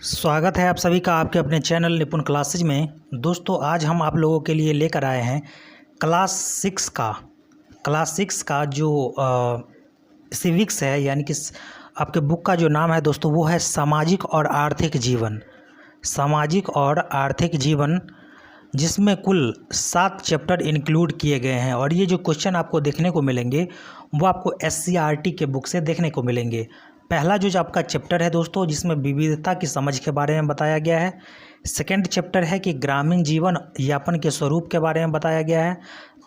स्वागत है आप सभी का आपके अपने चैनल निपुण क्लासेज में। दोस्तों आज हम आप लोगों के लिए लेकर आए हैं क्लास सिक्स का जो सिविक्स है, यानी कि आपके बुक का जो नाम है दोस्तों वो है सामाजिक और आर्थिक जीवन, जिसमें कुल 7 चैप्टर इंक्लूड किए गए हैं। और ये जो क्वेश्चन आपको देखने को मिलेंगे वो आपको SCERT के बुक से देखने को मिलेंगे। पहला जो आपका चैप्टर है दोस्तों, जिसमें विविधता की समझ के बारे में बताया गया है। सेकंड चैप्टर है कि ग्रामीण जीवन यापन के स्वरूप के बारे में बताया गया है।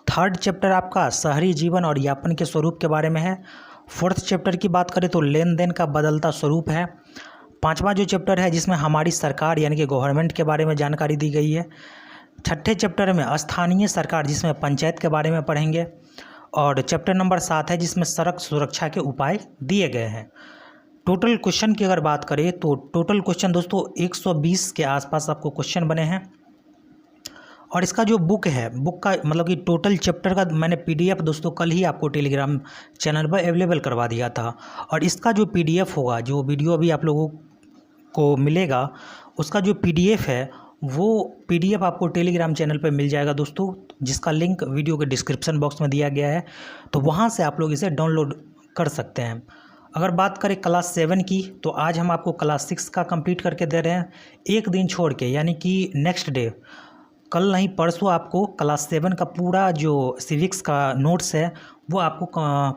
थर्ड चैप्टर आपका शहरी जीवन और यापन के स्वरूप के बारे में है। फोर्थ चैप्टर की बात करें तो लेन देन का बदलता स्वरूप है। पांचवा जो चैप्टर है जिसमें हमारी सरकार यानी कि गवर्नमेंट के बारे में जानकारी दी गई है। छठे चैप्टर में स्थानीय सरकार, जिसमें पंचायत के बारे में पढ़ेंगे। और चैप्टर नंबर 7 है जिसमें सड़क सुरक्षा के उपाय दिए गए हैं। टोटल क्वेश्चन की अगर बात करें तो टोटल क्वेश्चन दोस्तों 120 के आसपास आपको क्वेश्चन बने हैं। और इसका जो बुक है, बुक का मतलब कि टोटल चैप्टर का मैंने PDF दोस्तों कल ही आपको टेलीग्राम चैनल पर अवेलेबल करवा दिया था। और इसका जो PDF होगा, जो वीडियो अभी आप लोगों को मिलेगा, उसका जो PDF है वो PDF आपको टेलीग्राम चैनल पर मिल जाएगा दोस्तों, जिसका लिंक वीडियो के डिस्क्रिप्शन बॉक्स में दिया गया है। तो वहाँ से आप लोग इसे डाउनलोड कर सकते हैं। अगर बात करें क्लास 7 की, तो आज हम आपको क्लास 6 का कंप्लीट करके दे रहे हैं एक दिन छोड़ के, यानी कि नेक्स्ट डे, कल नहीं परसों आपको क्लास 7 का पूरा जो सिविक्स का नोट्स है वो आपको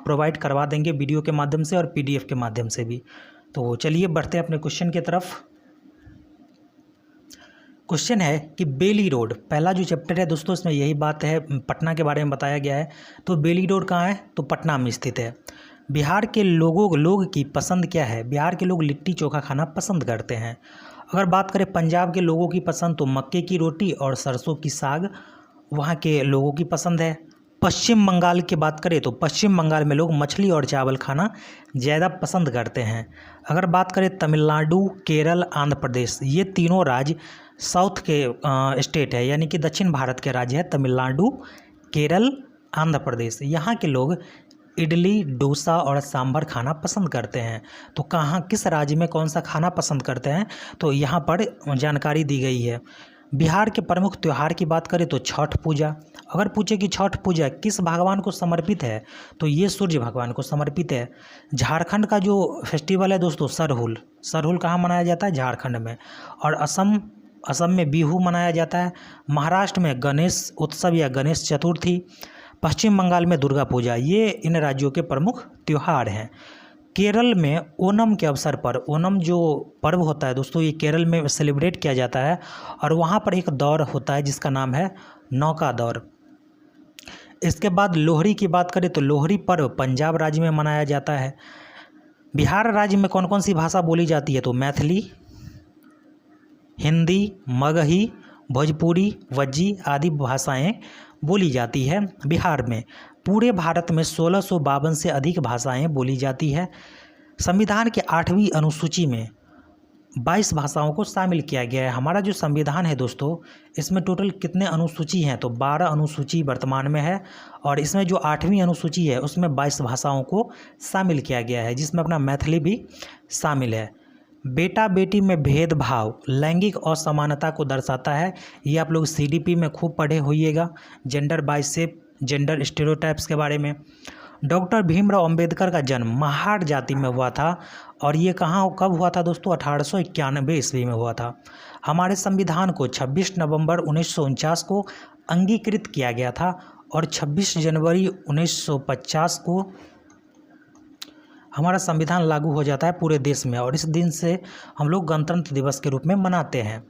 प्रोवाइड करवा देंगे वीडियो के माध्यम से और PDF के माध्यम से भी। तो चलिए बढ़ते हैं अपने क्वेश्चन की तरफ। क्वेश्चन है कि बेली रोड, पहला जो चैप्टर है दोस्तों इसमें यही बात है, पटना के बारे में बताया गया है। तो बेली रोड कहाँ है? तो पटना में स्थित है। बिहार के लोग की पसंद क्या है? बिहार के लोग लिट्टी चोखा खाना पसंद करते हैं। अगर बात करें पंजाब के लोगों की पसंद, तो मक्के की रोटी और सरसों की साग वहाँ के लोगों की पसंद है। पश्चिम बंगाल की बात करें तो पश्चिम बंगाल में लोग मछली और चावल खाना ज़्यादा पसंद करते हैं। अगर बात करें तमिलनाडु, केरल, आंध्र प्रदेश, ये तीनों राज्य साउथ के स्टेट है, यानी कि दक्षिण भारत के राज्य है तमिलनाडु, केरल, आंध्र प्रदेश। यहाँ के लोग इडली, डोसा और सांभर खाना पसंद करते हैं। तो कहाँ, किस राज्य में कौन सा खाना पसंद करते हैं, तो यहाँ पर जानकारी दी गई है। बिहार के प्रमुख त्यौहार की बात करें तो छठ पूजा। अगर पूछे कि छठ पूजा किस भगवान को समर्पित है, तो ये सूर्य भगवान को समर्पित है। झारखंड का जो फेस्टिवल है दोस्तों सरहुल कहाँ मनाया जाता है? झारखंड में। और असम में बिहू मनाया जाता है। महाराष्ट्र में गणेश उत्सव या गणेश चतुर्थी। पश्चिम बंगाल में दुर्गा पूजा। ये इन राज्यों के प्रमुख त्यौहार हैं। केरल में ओणम के अवसर पर, ओणम जो पर्व होता है दोस्तों ये केरल में सेलिब्रेट किया जाता है। और वहाँ पर एक दौर होता है जिसका नाम है नौका दौर। इसके बाद लोहड़ी की बात करें तो लोहड़ी पर्व पंजाब राज्य में मनाया जाता है। बिहार राज्य में कौन कौन सी भाषा बोली जाती है? तो मैथिली, हिंदी, मगही, भोजपुरी, वज्जी आदि भाषाएं बोली जाती है बिहार में। पूरे भारत में 1652 से अधिक भाषाएं बोली जाती है। संविधान के 8वीं अनुसूची में 22 भाषाओं को शामिल किया गया है। हमारा जो संविधान है दोस्तों इसमें टोटल कितने अनुसूची हैं? तो 12 अनुसूची वर्तमान में है। और इसमें जो 8वीं अनुसूची है उसमें 22 भाषाओं को शामिल किया गया है, जिसमें अपना मैथिली भी शामिल है। बेटा बेटी में भेदभाव लैंगिक असमानता को दर्शाता है। ये आप लोग CDP में खूब पढ़े होइएगा, जेंडर बाइसेप, जेंडर स्टेरियोटाइप्स के बारे में। डॉक्टर भीमराव अंबेडकर का जन्म महार जाति में हुआ था। और ये कब हुआ था दोस्तों? 1891 ईस्वी में हुआ था। हमारे संविधान को 26 नवंबर 1949 को अंगीकृत किया गया था। और 26 जनवरी 1950 को हमारा संविधान लागू हो जाता है पूरे देश में। और इस दिन से हम लोग गणतंत्र दिवस के रूप में मनाते हैं।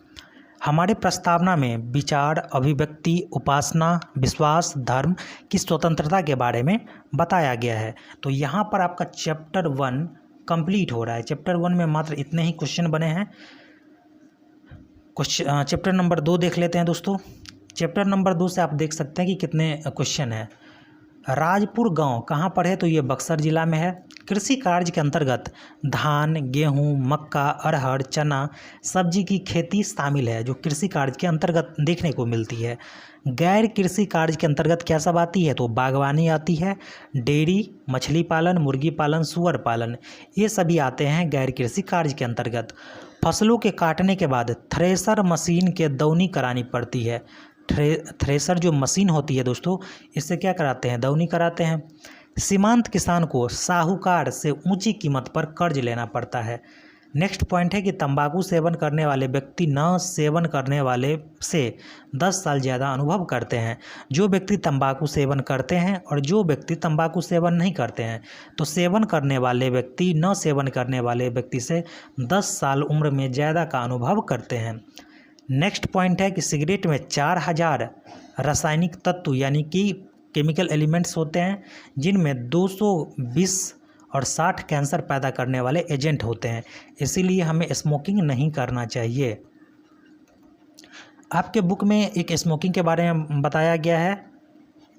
हमारे प्रस्तावना में विचार, अभिव्यक्ति, उपासना, विश्वास, धर्म की स्वतंत्रता के बारे में बताया गया है। तो यहाँ पर आपका चैप्टर 1 कंप्लीट हो रहा है। चैप्टर 1 में मात्र इतने ही क्वेश्चन बने हैं। चैप्टर नंबर 2 देख लेते हैं दोस्तों। चैप्टर नंबर 2 से आप देख सकते हैं कि कितने क्वेश्चन हैं। राजपुर गांव कहाँ पर है? तो ये बक्सर जिला में है। कृषि कार्य के अंतर्गत धान, गेहूं, मक्का, अरहर, चना, सब्जी की खेती शामिल है, जो कृषि कार्य के अंतर्गत देखने को मिलती है। गैर कृषि कार्य के अंतर्गत क्या सब आती है? तो बागवानी आती है, डेयरी, मछली पालन, मुर्गी पालन, सुअर पालन, ये सभी आते हैं गैर कृषि कार्य के अंतर्गत। फसलों के काटने के बाद थ्रेसर मशीन के दौनी करानी पड़ती है। थ्रेसर जो मशीन होती है दोस्तों, इससे क्या कराते हैं, दौनी कराते हैं। सीमांत किसान को साहूकार से ऊंची कीमत पर कर्ज लेना पड़ता है। नेक्स्ट पॉइंट है कि तंबाकू सेवन करने वाले व्यक्ति न सेवन करने वाले से 10 साल ज़्यादा अनुभव करते हैं। जो व्यक्ति तंबाकू सेवन करते हैं और जो व्यक्ति तंबाकू सेवन नहीं करते हैं, तो सेवन करने वाले व्यक्ति न सेवन करने वाले व्यक्ति से 10 साल उम्र में ज़्यादा का अनुभव करते हैं। नेक्स्ट पॉइंट है कि सिगरेट में 4000 रासायनिक तत्व यानी कि केमिकल एलिमेंट्स होते हैं, जिनमें 220 और 60 कैंसर पैदा करने वाले एजेंट होते हैं। इसीलिए हमें स्मोकिंग नहीं करना चाहिए। आपके बुक में एक स्मोकिंग के बारे में बताया गया है,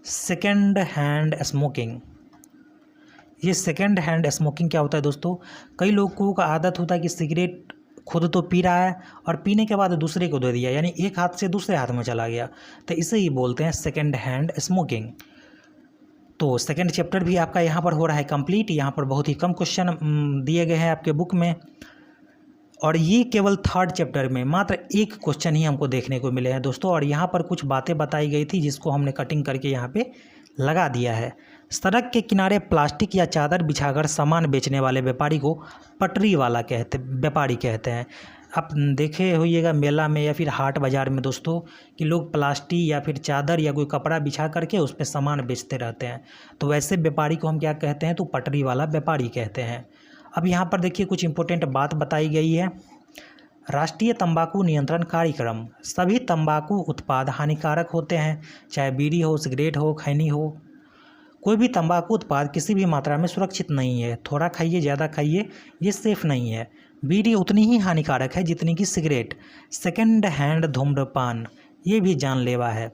सेकेंड हैंड स्मोकिंग। ये सेकेंड हैंड स्मोकिंग क्या होता है दोस्तों, कई लोगों का आदत होता है कि सिगरेट खुद तो पी रहा है और पीने के बाद दूसरे को दे दिया, यानी एक हाथ से दूसरे हाथ में चला गया, तो इसे ही बोलते हैं सेकेंड हैंड स्मोकिंग। तो सेकेंड चैप्टर भी आपका यहाँ पर हो रहा है कंप्लीट। यहाँ पर बहुत ही कम क्वेश्चन दिए गए हैं आपके बुक में, और ये केवल थर्ड चैप्टर में मात्र एक क्वेश्चन ही हमको देखने को मिले हैं दोस्तों। और यहाँ पर कुछ बातें बताई गई थी जिसको हमने कटिंग करके यहाँ पे लगा दिया है। सड़क के किनारे प्लास्टिक या चादर बिछाकर सामान बेचने वाले व्यापारी को पटरी वाला व्यापारी कहते हैं। आप देखे होइएगा मेला में या फिर हाट बाज़ार में दोस्तों कि लोग प्लास्टिक या फिर चादर या कोई कपड़ा बिछा करके उस पर सामान बेचते रहते हैं, तो वैसे व्यापारी को हम क्या कहते हैं, तो पटरी वाला व्यापारी कहते हैं। अब यहाँ पर देखिए कुछ इंपॉर्टेंट बात बताई गई है। राष्ट्रीय तंबाकू नियंत्रण कार्यक्रम, सभी तंबाकू उत्पाद हानिकारक होते हैं, चाहे बीड़ी हो, सिगरेट हो, खैनी हो। कोई भी तंबाकू उत्पाद किसी भी मात्रा में सुरक्षित नहीं है। थोड़ा खाइए, ज़्यादा खाइए, ये सेफ नहीं है। बीड़ी उतनी ही हानिकारक है जितनी कि सिगरेट। सेकेंड हैंड धूम्रपान, ये भी जानलेवा है।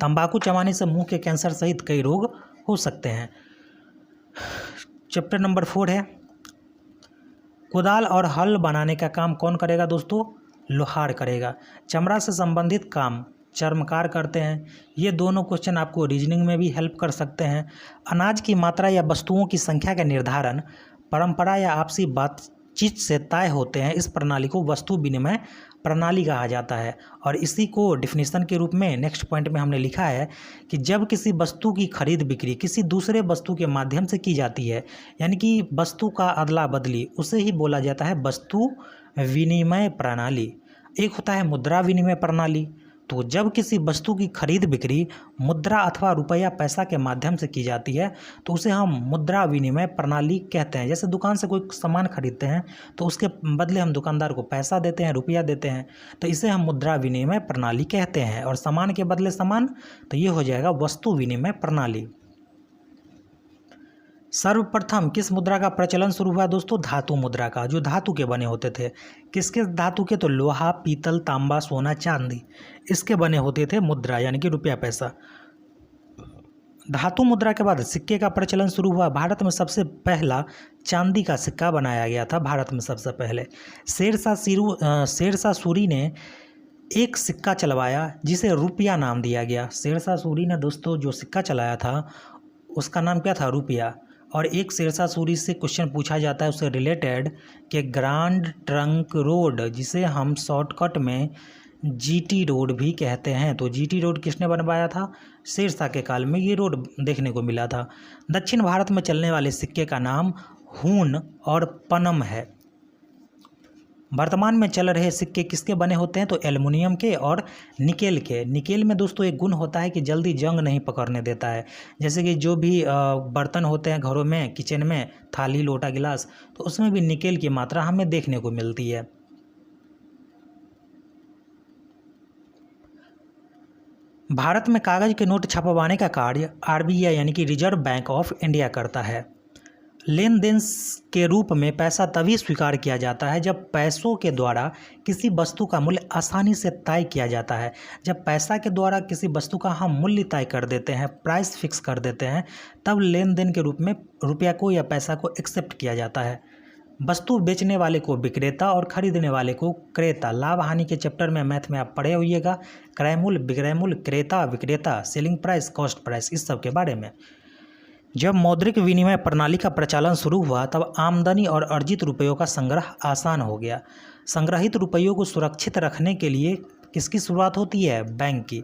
तंबाकू चबाने से मुंह के कैंसर सहित कई रोग हो सकते हैं। चैप्टर नंबर 4 है, कुदाल और हल बनाने का काम कौन करेगा दोस्तों, लोहार करेगा। चमड़ा से संबंधित काम चर्मकार करते हैं। ये दोनों क्वेश्चन आपको रीजनिंग में भी हेल्प कर सकते हैं। अनाज की मात्रा या वस्तुओं की संख्या का निर्धारण परंपरा या आपसी बातचीत से तय होते हैं। इस प्रणाली को वस्तु विनिमय प्रणाली कहा जाता है। और इसी को डिफिनीशन के रूप में नेक्स्ट पॉइंट में हमने लिखा है कि जब किसी वस्तु की खरीद बिक्री किसी दूसरे वस्तु के माध्यम से की जाती है, यानी कि वस्तु का अदला बदली, उसे ही बोला जाता है वस्तु विनिमय प्रणाली। एक होता है मुद्रा विनिमय प्रणाली। तो जब किसी वस्तु की खरीद बिक्री मुद्रा अथवा रुपया पैसा के माध्यम से की जाती है, तो उसे हम मुद्रा विनिमय प्रणाली कहते हैं। जैसे दुकान से कोई सामान खरीदते हैं तो उसके बदले हम दुकानदार को पैसा देते हैं, रुपया देते हैं, तो इसे हम मुद्रा विनिमय प्रणाली कहते हैं। और सामान के बदले सामान, तो ये हो जाएगा वस्तु विनिमय प्रणाली। सर्वप्रथम किस मुद्रा का प्रचलन शुरू हुआ दोस्तों, धातु मुद्रा का, जो धातु के बने होते थे। किसके धातु के, तो लोहा, पीतल, तांबा, सोना, चांदी, इसके बने होते थे मुद्रा, यानी कि रुपया पैसा। धातु मुद्रा के बाद सिक्के का प्रचलन शुरू हुआ। भारत में सबसे पहला चांदी का सिक्का बनाया गया था, भारत में सबसे पहले। शेरशाह सूरी ने एक सिक्का चलवाया जिसे रुपया नाम दिया गया। शेरशाह सूरी ने दोस्तों जो सिक्का चलाया था उसका नाम क्या था, रुपया। और एक शेरशाह सूरी से क्वेश्चन पूछा जाता है उससे रिलेटेड कि ग्रैंड ट्रंक रोड, जिसे हम शॉर्टकट में जीटी रोड भी कहते हैं, तो जीटी रोड किसने बनवाया था, शेरशाह के काल में ये रोड देखने को मिला था। दक्षिण भारत में चलने वाले सिक्के का नाम हून और पनम है। वर्तमान में चल रहे सिक्के किसके बने होते हैं, तो एल्युमिनियम के और निकेल के। निकेल में दोस्तों एक गुण होता है कि जल्दी जंग नहीं पकड़ने देता है। जैसे कि जो भी बर्तन होते हैं घरों में, किचन में, थाली, लोटा, गिलास, तो उसमें भी निकेल की मात्रा हमें देखने को मिलती है। भारत में कागज के नोट छपवाने का कार्य आरबीआई यानी कि रिजर्व बैंक ऑफ इंडिया करता है। लेन देन के रूप में पैसा तभी स्वीकार किया जाता है जब पैसों के द्वारा किसी वस्तु का मूल्य आसानी से तय किया जाता है। जब पैसा के द्वारा किसी वस्तु का हम मूल्य तय कर देते हैं, प्राइस फिक्स कर देते हैं, तब लेन देन के रूप में रुपया को या पैसा को एक्सेप्ट किया जाता है। वस्तु बेचने वाले को विक्रेता और खरीदने वाले को क्रेता। लाभ हानि के चैप्टर में मैथ में आप पढ़े होइएगा, क्रय मूल्य, विक्रय मूल्य, क्रेता, विक्रेता, सेलिंग प्राइस, कॉस्ट प्राइस, इस सब के बारे में। जब मौद्रिक विनिमय प्रणाली का प्रचलन शुरू हुआ तब आमदनी और अर्जित रुपयों का संग्रह आसान हो गया। संग्रहित रुपयों को सुरक्षित रखने के लिए किसकी शुरुआत होती है? बैंक की।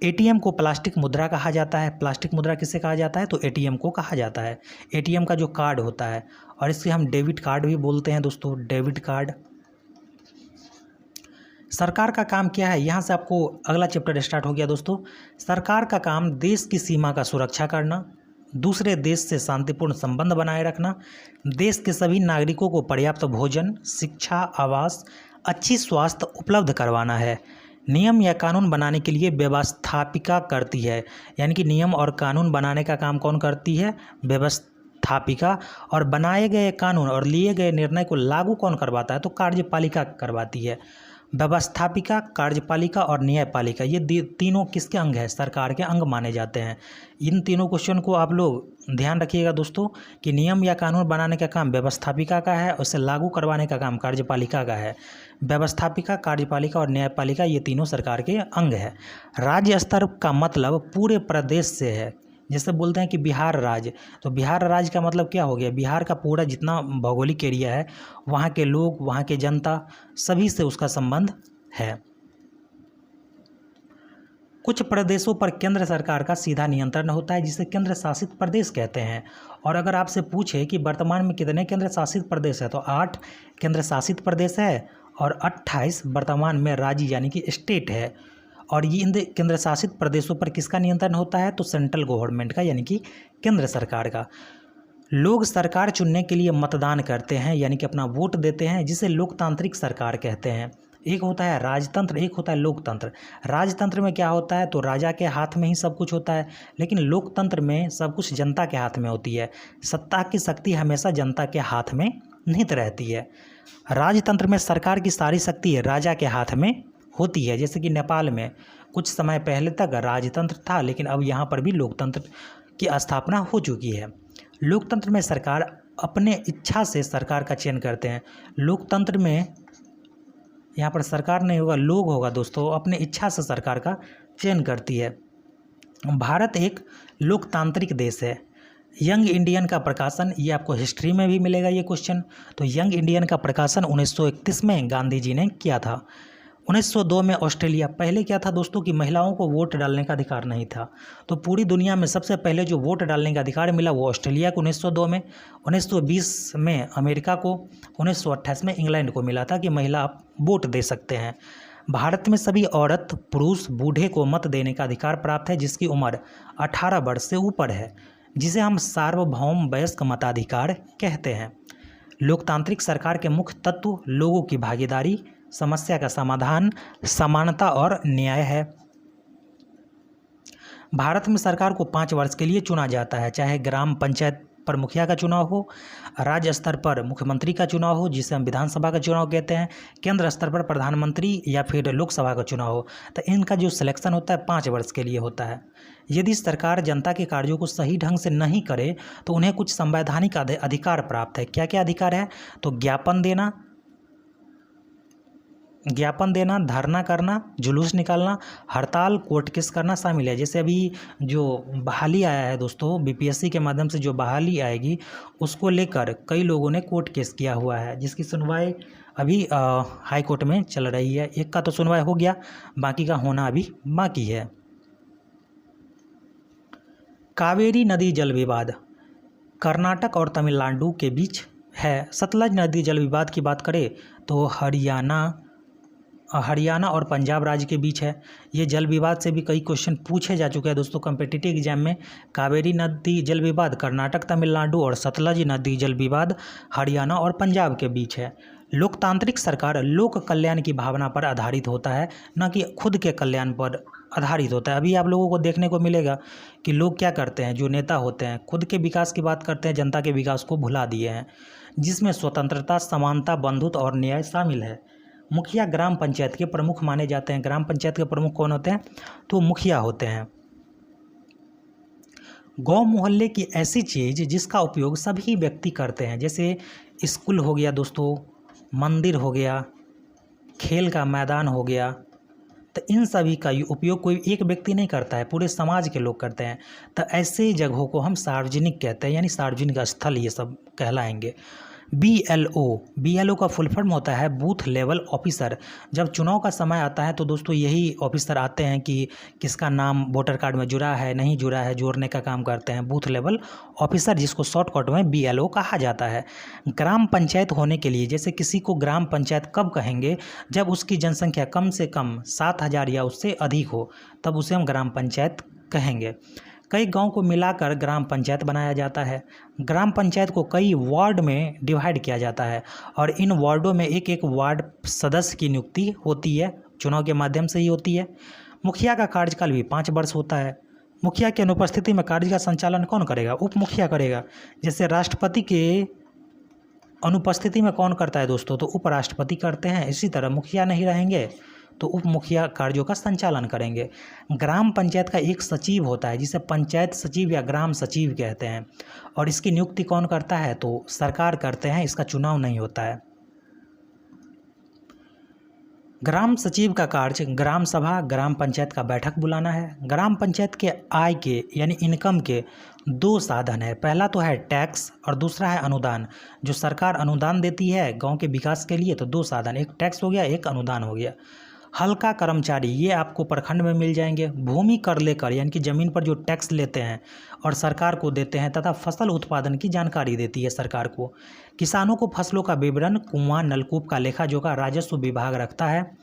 एटीएम को प्लास्टिक मुद्रा कहा जाता है। प्लास्टिक मुद्रा किसे कहा जाता है? तो एटीएम को कहा जाता है। एटीएम का जो कार्ड होता है, और इससे हम डेबिट कार्ड भी बोलते हैं दोस्तों, डेबिट कार्ड। सरकार का काम क्या है? यहाँ से आपको अगला चैप्टर स्टार्ट हो गया दोस्तों। सरकार का काम देश की सीमा का सुरक्षा करना, दूसरे देश से शांतिपूर्ण संबंध बनाए रखना, देश के सभी नागरिकों को पर्याप्त भोजन, शिक्षा, आवास, अच्छी स्वास्थ्य उपलब्ध करवाना है। नियम या कानून बनाने के लिए व्यवस्थापिका करती है, यानी कि नियम और कानून बनाने का काम कौन करती है? व्यवस्थापिका। और बनाए गए कानून और लिए गए निर्णय को लागू कौन करवाता है? तो कार्यपालिका करवाती है। व्यवस्थापिका, कार्यपालिका और न्यायपालिका, ये तीनों किसके अंग हैं? सरकार के अंग माने जाते हैं। इन तीनों क्वेश्चन को आप लोग ध्यान रखिएगा दोस्तों कि नियम या कानून बनाने का काम व्यवस्थापिका का है, उसे लागू करवाने का काम कार्यपालिका का है। व्यवस्थापिका, कार्यपालिका और न्यायपालिका ये तीनों सरकार के अंग है। राज्य स्तर का मतलब पूरे प्रदेश से है। जैसे बोलते हैं कि बिहार राज्य, तो बिहार राज्य का मतलब क्या हो गया? बिहार का पूरा जितना भौगोलिक एरिया है, वहाँ के लोग, वहाँ के जनता, सभी से उसका संबंध है। कुछ प्रदेशों पर केंद्र सरकार का सीधा नियंत्रण होता है, जिसे केंद्र शासित प्रदेश कहते हैं। और अगर आपसे पूछे कि वर्तमान में कितने केंद्र शासित प्रदेश है, तो 8 केंद्र शासित प्रदेश है और 28 वर्तमान में राज्य यानी कि स्टेट है। और ये इन केंद्र शासित प्रदेशों पर किसका नियंत्रण होता है? तो सेंट्रल गवर्नमेंट का, यानी कि केंद्र सरकार का। लोग सरकार चुनने के लिए मतदान करते हैं, यानी कि अपना वोट देते हैं, जिसे लोकतांत्रिक सरकार कहते हैं। एक होता है राजतंत्र, एक होता है लोकतंत्र। राजतंत्र में क्या होता है? तो राजा के हाथ में ही सब कुछ होता है, लेकिन लोकतंत्र में सब कुछ जनता के हाथ में होती है। सत्ता की शक्ति हमेशा जनता के हाथ में निहित रहती है। राजतंत्र में सरकार की सारी शक्ति राजा के हाथ में होती है। जैसे कि नेपाल में कुछ समय पहले तक राजतंत्र था, लेकिन अब यहाँ पर भी लोकतंत्र की स्थापना हो चुकी है। लोकतंत्र में सरकार अपने इच्छा से सरकार का चयन करते हैं। लोकतंत्र में यहाँ पर सरकार नहीं होगा, लोग होगा दोस्तों, अपने इच्छा से सरकार का चयन करती है। भारत एक लोकतांत्रिक देश है। यंग इंडियन का प्रकाशन, ये आपको हिस्ट्री में भी मिलेगा ये क्वेश्चन। तो यंग इंडियन का प्रकाशन 1931 में गांधी जी ने किया था। 1902 में ऑस्ट्रेलिया। पहले क्या था दोस्तों कि महिलाओं को वोट डालने का अधिकार नहीं था, तो पूरी दुनिया में सबसे पहले जो वोट डालने का अधिकार मिला वो ऑस्ट्रेलिया को 1902 में। 1920 में अमेरिका को, 1928 में इंग्लैंड को मिला था कि महिला आप वोट दे सकते हैं। भारत में सभी औरत, पुरुष, बूढ़े को मत देने का अधिकार प्राप्त है, जिसकी उम्र 18 वर्ष से ऊपर है, जिसे हम सार्वभौम वयस्क मताधिकार कहते हैं। लोकतांत्रिक सरकार के मुख्य तत्व लोगों की भागीदारी, समस्या का समाधान, समानता और न्याय है। भारत में सरकार को 5 वर्ष के लिए चुना जाता है, चाहे ग्राम पंचायत पर मुखिया का चुनाव हो, राज्य स्तर पर मुख्यमंत्री का चुनाव हो जिसे हम विधानसभा का चुनाव कहते हैं, केंद्र स्तर पर प्रधानमंत्री या फिर लोकसभा का चुनाव हो। तो इनका जो सिलेक्शन होता है 5 वर्ष के लिए होता है। यदि सरकार जनता के कार्यों को सही ढंग से नहीं करे तो उन्हें कुछ संवैधानिक अधिकार प्राप्त है। क्या क्या अधिकार है? तो ज्ञापन देना, धरना करना, जुलूस निकालना, हड़ताल, कोर्ट केस करना शामिल है। जैसे अभी जो बहाली आया है दोस्तों, बीपीएससी के माध्यम से जो बहाली आएगी उसको लेकर कई लोगों ने कोर्ट केस किया हुआ है, जिसकी सुनवाई अभी हाई कोर्ट में चल रही है। एक का तो सुनवाई हो गया, बाकी का होना अभी बाकी है। कावेरी नदी जल विवाद कर्नाटक और तमिलनाडु के बीच है। सतलज नदी जल विवाद की बात करें तो हरियाणा और पंजाब राज्य के बीच है। ये जल विवाद से भी कई क्वेश्चन पूछे जा चुके हैं दोस्तों कॉम्पिटिटिव एग्जाम में। कावेरी नदी जल विवाद कर्नाटक तमिलनाडु और सतलज नदी जल विवाद हरियाणा और पंजाब के बीच है। लोकतांत्रिक सरकार लोक कल्याण की भावना पर आधारित होता है, न कि खुद के कल्याण पर आधारित होता है। अभी आप लोगों को देखने को मिलेगा कि लोग क्या करते हैं, जो नेता होते हैं खुद के विकास की बात करते हैं, जनता के विकास को भुला दिए हैं, जिसमें स्वतंत्रता, समानता, बंधुत्व और न्याय शामिल है। मुखिया ग्राम पंचायत के प्रमुख माने जाते हैं। ग्राम पंचायत के प्रमुख कौन होते हैं? तो मुखिया होते हैं। गांव मोहल्ले की ऐसी चीज़ जिसका उपयोग सभी व्यक्ति करते हैं, जैसे स्कूल हो गया दोस्तों, मंदिर हो गया, खेल का मैदान हो गया, तो इन सभी का उपयोग कोई एक व्यक्ति नहीं करता है, पूरे समाज के लोग करते हैं। तो ऐसे जगहों को हम सार्वजनिक कहते हैं, यानी सार्वजनिक स्थल ये सब कहलाएंगे। BLO का फुल फॉर्म होता है बूथ लेवल ऑफिसर। जब चुनाव का समय आता है तो दोस्तों यही ऑफिसर आते हैं कि किसका नाम वोटर कार्ड में जुड़ा है, नहीं जुड़ा है, जोड़ने का काम करते हैं बूथ लेवल ऑफिसर, जिसको शॉर्टकट में BLO कहा जाता है। ग्राम पंचायत होने के लिए, जैसे किसी को ग्राम पंचायत कब कहेंगे, जब उसकी जनसंख्या कम से कम 7,000 या उससे अधिक हो, तब उसे हम ग्राम पंचायत कहेंगे। कई गांव को मिलाकर ग्राम पंचायत बनाया जाता है। ग्राम पंचायत को कई वार्ड में डिवाइड किया जाता है और इन वार्डों में एक एक वार्ड सदस्य की नियुक्ति होती है, चुनाव के माध्यम से ही होती है। मुखिया का कार्यकाल भी 5 वर्ष होता है। मुखिया की अनुपस्थिति में कार्य का संचालन कौन करेगा? उप मुखिया करेगा। जैसे राष्ट्रपति के अनुपस्थिति में कौन करता है दोस्तों? तो उपराष्ट्रपति करते हैं। इसी तरह मुखिया नहीं रहेंगे तो उप मुखिया कार्यों का संचालन करेंगे। ग्राम पंचायत का एक सचिव होता है जिसे पंचायत सचिव या ग्राम सचिव कहते हैं, और इसकी नियुक्ति कौन करता है? तो सरकार करते हैं, इसका चुनाव नहीं होता है। ग्राम सचिव का कार्य ग्राम सभा, ग्राम पंचायत का बैठक बुलाना है। ग्राम पंचायत के आय के यानी इनकम के 2 साधन है। पहला तो है टैक्स और दूसरा है अनुदान। जो सरकार अनुदान देती है गांव के विकास के लिए, तो 2 साधन, एक टैक्स हो गया, एक अनुदान हो गया। हल्का कर्मचारी ये आपको प्रखंड में मिल जाएंगे। भूमि कर लेकर यानी कि ज़मीन पर जो टैक्स लेते हैं और सरकार को देते हैं, तथा फसल उत्पादन की जानकारी देती है सरकार को। किसानों को फसलों का विवरण, कुआं, नलकूप का लेखा जोखा राजस्व विभाग रखता है।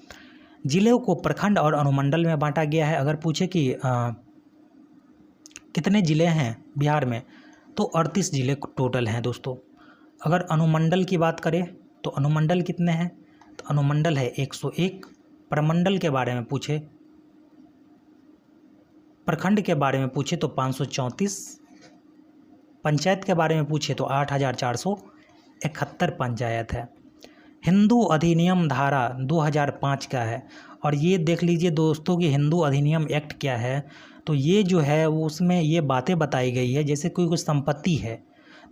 जिलों को प्रखंड और अनुमंडल में बांटा गया है। अगर पूछे कि कितने ज़िले हैं बिहार में, तो 38 ज़िले टोटल हैं दोस्तों। अगर अनुमंडल की बात करें तो अनुमंडल कितने हैं? तो अनुमंडल है 101। प्रमंडल के बारे में पूछे, प्रखंड के बारे में पूछे तो 534, पंचायत के बारे में पूछे तो 8,471 पंचायत है। हिंदू अधिनियम धारा 2005 का है, और ये देख लीजिए दोस्तों कि हिंदू अधिनियम एक्ट क्या है। तो ये जो है वो उसमें ये बातें बताई गई है, जैसे कोई संपत्ति है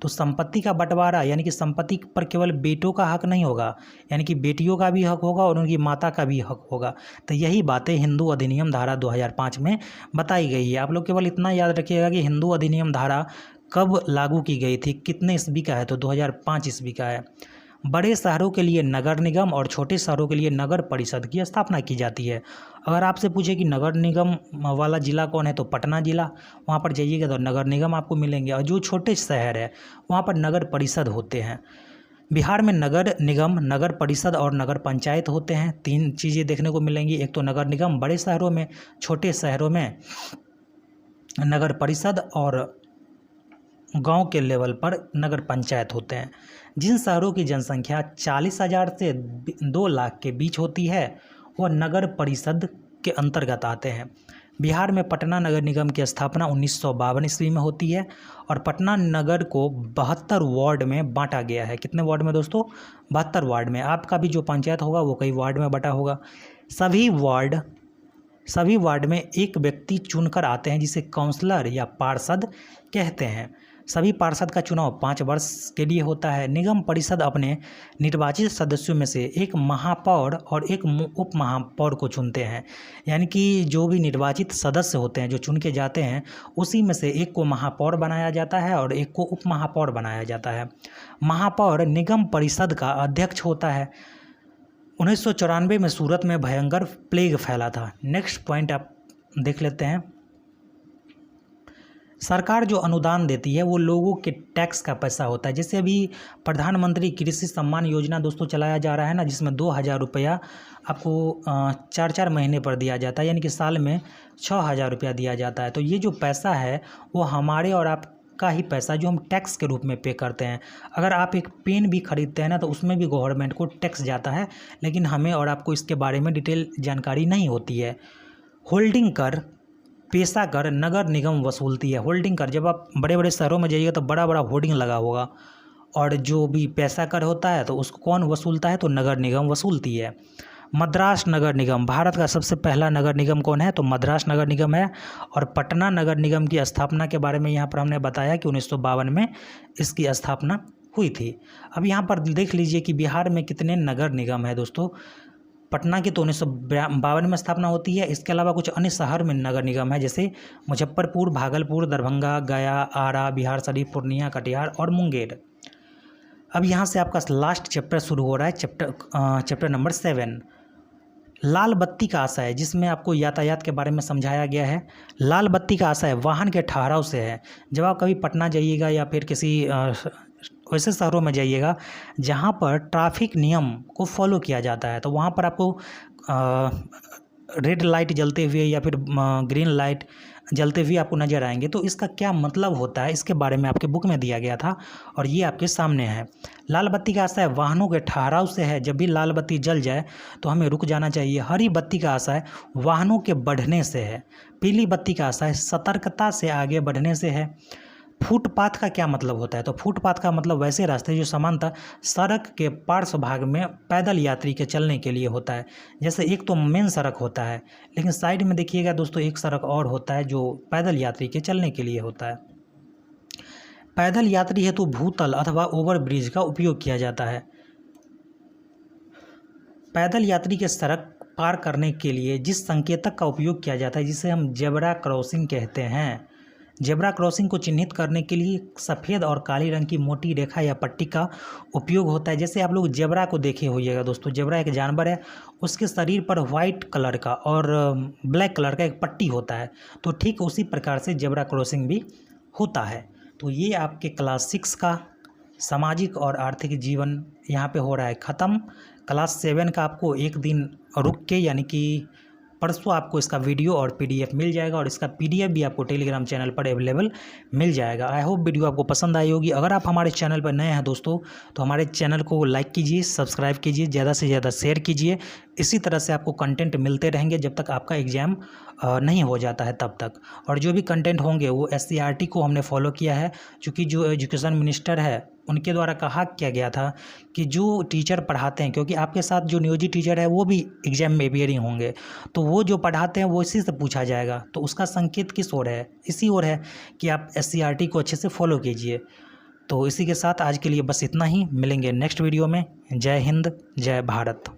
तो संपत्ति का बंटवारा यानी कि संपत्ति पर केवल बेटों का हक नहीं होगा, यानी कि बेटियों का भी हक होगा और उनकी माता का भी हक होगा। तो यही बातें हिंदू अधिनियम धारा 2005 में बताई गई है। आप लोग केवल इतना याद रखिएगा कि हिंदू अधिनियम धारा कब लागू की गई थी, कितने ईस्वी का है? तो 2005 ईस्वी का है। बड़े शहरों के लिए नगर निगम और छोटे शहरों के लिए नगर परिषद की स्थापना की जाती है। अगर आपसे पूछे कि नगर निगम वाला ज़िला कौन है, तो पटना ज़िला, वहाँ पर जाइएगा तो नगर निगम आपको मिलेंगे, और जो छोटे शहर है वहाँ पर नगर परिषद होते हैं। बिहार में नगर निगम, नगर परिषद और नगर पंचायत होते हैं। 3 चीज़ें देखने को मिलेंगी। एक तो नगर निगम बड़े शहरों में, छोटे शहरों में नगर परिषद, और गांव के लेवल पर नगर पंचायत होते हैं। जिन शहरों की जनसंख्या 40,000 से 2 लाख के बीच होती है वह नगर परिषद के अंतर्गत आते हैं। बिहार में पटना नगर निगम की स्थापना 1952 ईस्वी में होती है, और पटना नगर को 72 वार्ड में बांटा गया है। कितने वार्ड में दोस्तों? 72 वार्ड में। आपका भी जो पंचायत होगा वो कई वार्ड में बटा होगा। सभी वार्ड में एक व्यक्ति चुनकर आते हैं जिसे काउंसलर या पार्षद कहते हैं। सभी पार्षद का चुनाव 5 वर्ष के लिए होता है। निगम परिषद अपने निर्वाचित सदस्यों में से एक महापौर और एक उप महापौर को चुनते हैं, यानी कि जो भी निर्वाचित सदस्य होते हैं जो चुन के जाते हैं, उसी में से एक को महापौर बनाया जाता है और एक को उप महापौर बनाया जाता है। महापौर निगम परिषद का अध्यक्ष होता है। 1994 में सूरत में भयंकर प्लेग फैला था। नेक्स्ट पॉइंट आप देख लेते हैं। सरकार जो अनुदान देती है वो लोगों के टैक्स का पैसा होता है। जैसे अभी प्रधानमंत्री कृषि सम्मान योजना दोस्तों चलाया जा रहा है ना, जिसमें 2,000 रुपया आपको 4-4 महीने पर दिया जाता है, यानी कि साल में 6,000 रुपया दिया जाता है। तो ये जो पैसा है वो हमारे और आपका ही पैसा जो हम टैक्स के रूप में पे करते हैं। अगर आप एक पेन भी खरीदते हैं ना तो उसमें भी गवर्नमेंट को टैक्स जाता है, लेकिन हमें और आपको इसके बारे में डिटेल जानकारी नहीं होती है। होल्डिंग कर, पेशा कर नगर निगम वसूलती है। होल्डिंग कर, जब आप बड़े बड़े शहरों में जाइएगा तो बड़ा बड़ा होर्डिंग लगा होगा, और जो भी पैसा कर होता है तो उसको कौन वसूलता है? तो नगर निगम वसूलती है। मद्रास नगर निगम, भारत का सबसे पहला नगर निगम कौन है? तो मद्रास नगर निगम है। और पटना नगर निगम की स्थापना के बारे में यहाँ पर हमने बताया कि 1952 में इसकी स्थापना हुई थी। अब यहाँ पर देख लीजिए कि बिहार में कितने नगर निगम है दोस्तों। पटना की तो 1952 में स्थापना होती है। इसके अलावा कुछ अन्य शहर में नगर निगम है, जैसे मुजफ्फरपुर, भागलपुर, दरभंगा, गया, आरा, बिहारशरीफ, पूर्णिया, कटिहार और मुंगेर। अब यहाँ से आपका लास्ट चैप्टर शुरू हो रहा है, चैप्टर नंबर 7, लाल बत्ती का आशय, जिसमें आपको यातायात के बारे में समझाया गया है। लाल बत्ती का आशय वाहन के ठहराव से है। जब आप कभी पटना जाइएगा या फिर किसी वैसे शहरों में जाइएगा जहाँ पर ट्रैफिक नियम को फॉलो किया जाता है, तो वहाँ पर आपको रेड लाइट जलते हुए या फिर ग्रीन लाइट जलते हुए आपको नज़र आएंगे। तो इसका क्या मतलब होता है, इसके बारे में आपके बुक में दिया गया था और ये आपके सामने है। लाल बत्ती का आशय वाहनों के ठहराव से है। जब भी लाल बत्ती जल जाए तो हमें रुक जाना चाहिए। हरी बत्ती का आशय वाहनों के बढ़ने से है। पीली बत्ती का आशय सतर्कता से आगे बढ़ने से है। फुटपाथ का क्या मतलब होता है, तो फुटपाथ का मतलब वैसे रास्ते जो सामान्यतः सड़क के पार्श्व भाग में पैदल यात्री के चलने के लिए होता है। जैसे एक तो मेन सड़क होता है, लेकिन साइड में देखिएगा दोस्तों एक सड़क और होता है जो पैदल यात्री के चलने के लिए होता है। पैदल यात्री हेतु भूतल अथवा ओवर ब्रिज का उपयोग किया जाता है। पैदल यात्री के सड़क पार करने के लिए जिस संकेतक का उपयोग किया जाता है, जिसे हम जेब्रा क्रॉसिंग कहते हैं। जेब्रा क्रॉसिंग को चिन्हित करने के लिए सफ़ेद और काली रंग की मोटी रेखा या पट्टी का उपयोग होता है। जैसे आप लोग जेब्रा को देखे होइएगा दोस्तों, जेब्रा एक जानवर है, उसके शरीर पर वाइट कलर का और ब्लैक कलर का एक पट्टी होता है, तो ठीक उसी प्रकार से जेब्रा क्रॉसिंग भी होता है। तो ये आपके क्लास 6 का सामाजिक और आर्थिक जीवन यहाँ पे हो रहा है ख़त्म। क्लास 7 का आपको एक दिन रुक के यानी कि परसों आपको इसका वीडियो और पीडीएफ मिल जाएगा और इसका पीडीएफ भी आपको टेलीग्राम चैनल पर अवेलेबल मिल जाएगा। आई होप वीडियो आपको पसंद आई होगी। अगर आप हमारे चैनल पर नए हैं दोस्तों तो हमारे चैनल को लाइक कीजिए, सब्सक्राइब कीजिए, ज़्यादा से ज़्यादा शेयर कीजिए। इसी तरह से आपको कंटेंट मिलते रहेंगे जब तक आपका एग्ज़ाम नहीं हो जाता है तब तक। और जो भी कंटेंट होंगे वो SCRT को हमने फॉलो किया है, क्योंकि जो एजुकेशन मिनिस्टर है उनके द्वारा कहा क्या गया था कि जो टीचर पढ़ाते हैं, क्योंकि आपके साथ जो नियोजित टीचर है वो भी एग्जाम में अपियरिंग होंगे, तो वो जो पढ़ाते हैं वो इसी से पूछा जाएगा। तो उसका संकेत किस ओर है, इसी ओर है कि आप SCRT को अच्छे से फॉलो कीजिए। तो इसी के साथ आज के लिए बस इतना ही। मिलेंगे नेक्स्ट वीडियो में। जय हिंद, जय भारत।